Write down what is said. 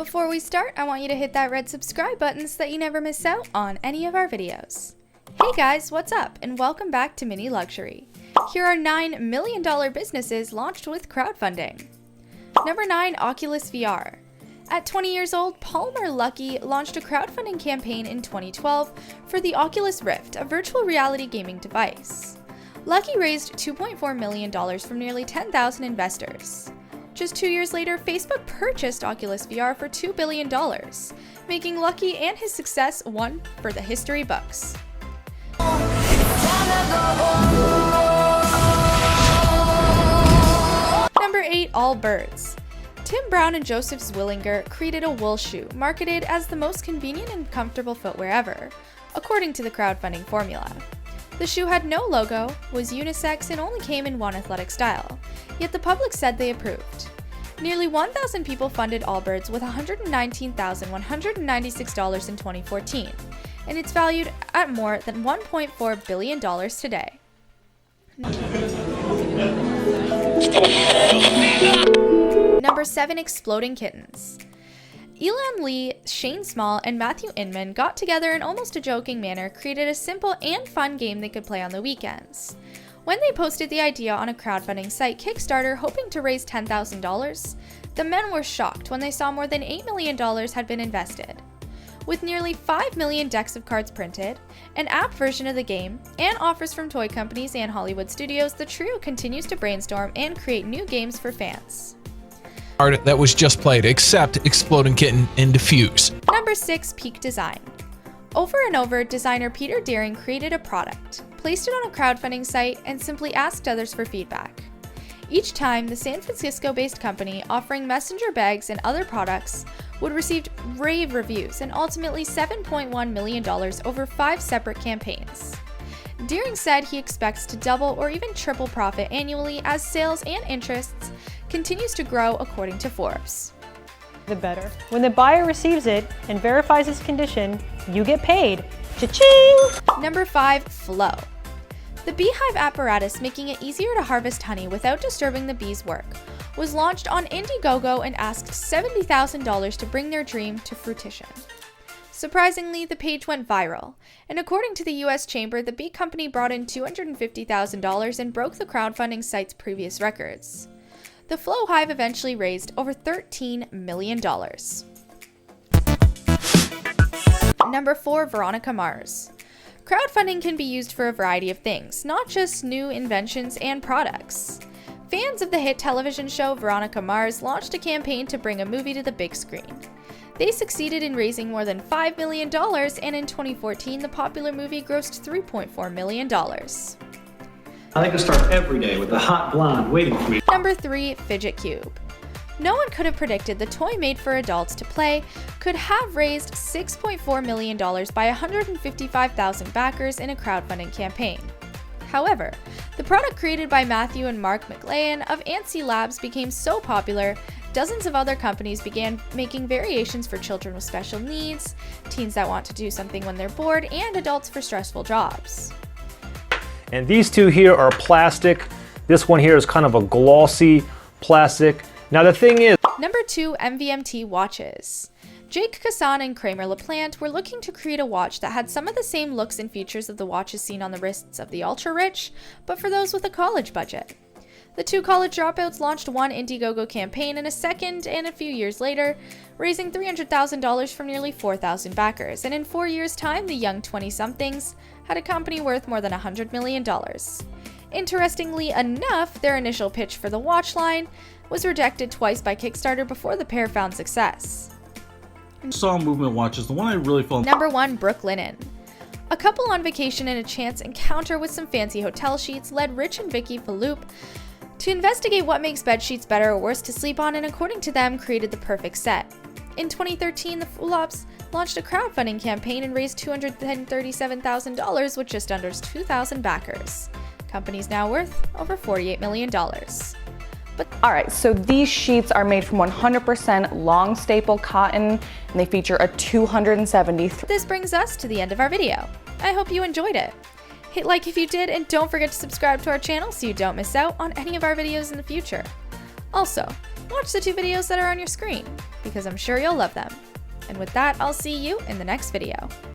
Before we start, I want you to hit that red subscribe button so that you never miss out on any of our videos. Hey guys, what's up? And welcome back to Mini Luxury. Here are 9 million-dollar businesses launched with crowdfunding. Number 9, Oculus VR. At 20 years old, Palmer Luckey launched a crowdfunding campaign in 2012 for the Oculus Rift, a virtual reality gaming device. Luckey raised $2.4 million from nearly 10,000 investors. Just 2 years later, Facebook purchased Oculus VR for $2 billion, making Luckey and his success one for the history books. Number 8, Allbirds. Tim Brown and Joseph Zwillinger created a wool shoe marketed as the most convenient and comfortable footwear ever, according to the crowdfunding formula. The shoe had no logo, was unisex, and only came in one athletic style, yet the public said they approved. Nearly 1,000 people funded Allbirds with $119,196 in 2014, and it's valued at more than $1.4 billion today. Number 7, Exploding Kittens. Elan Lee, Shane Small, and Matthew Inman got together in almost a joking manner, created a simple and fun game they could play on the weekends. When they posted the idea on a crowdfunding site Kickstarter hoping to raise $10,000, the men were shocked when they saw more than $8 million had been invested. With nearly 5 million decks of cards printed, an app version of the game, and offers from toy companies and Hollywood studios, the trio continues to brainstorm and create new games for fans. That was just played, except Exploding Kitten and Diffuse. Number 6, Peak Design. Over and over, designer Peter Deering created a product, placed it on a crowdfunding site, and simply asked others for feedback. Each time, the San Francisco-based company offering messenger bags and other products would receive rave reviews and ultimately $7.1 million over 5 separate campaigns. Deering said he expects to double or even triple profit annually as sales and interests continues to grow, according to Forbes. The better. When the buyer receives it and verifies its condition, you get paid. Cha-ching! Number 5, Flow. The beehive apparatus making it easier to harvest honey without disturbing the bees' work was launched on Indiegogo and asked $70,000 to bring their dream to fruition. Surprisingly, the page went viral, and according to the U.S. Chamber, the bee company brought in $250,000 and broke the crowdfunding site's previous records. The Flow Hive eventually raised over $13 million. Number 4, Veronica Mars. Crowdfunding can be used for a variety of things, not just new inventions and products. Fans of the hit television show Veronica Mars launched a campaign to bring a movie to the big screen. They succeeded in raising more than $5 million, and in 2014, the popular movie grossed $3.4 million. I like to start every day with a hot blonde waiting for me. Number 3, Fidget Cube. No one could have predicted the toy made for adults to play could have raised $6.4 million by 155,000 backers in a crowdfunding campaign. However, the product created by Matthew and Mark McLean of Antsy Labs became so popular, dozens of other companies began making variations for children with special needs, teens that want to do something when they're bored, and adults for stressful jobs. And these two here are plastic. This one here is kind of a glossy plastic. Now the thing is... Number 2, MVMT watches. Jake Kassan and Kramer LaPlante were looking to create a watch that had some of the same looks and features of the watches seen on the wrists of the ultra-rich, but for those with a college budget. The two college dropouts launched one Indiegogo campaign and a second, and a few years later, raising $300,000 from nearly 4,000 backers, and in 4 years' time, the young 20-somethings had a company worth more than $100 million. Interestingly enough, their initial pitch for the watch line was rejected twice by Kickstarter before the pair found success. Saw movement watches, the one I really fell. Number 1, Brooklinen. A couple on vacation and a chance encounter with some fancy hotel sheets led Rich and Vicky Faloup to investigate what makes bed sheets better or worse to sleep on, and according to them, created the perfect set. In 2013, the Faloups launched a crowdfunding campaign and raised $237,000 with just under 2,000 backers. Company's now worth over $48 million. Alright, so these sheets are made from 100% long staple cotton, and they feature a 273. This brings us to the end of our video. I hope you enjoyed it. Hit like if you did, and don't forget to subscribe to our channel so you don't miss out on any of our videos in the future. Also, watch the 2 videos that are on your screen, because I'm sure you'll love them. And with that, I'll see you in the next video.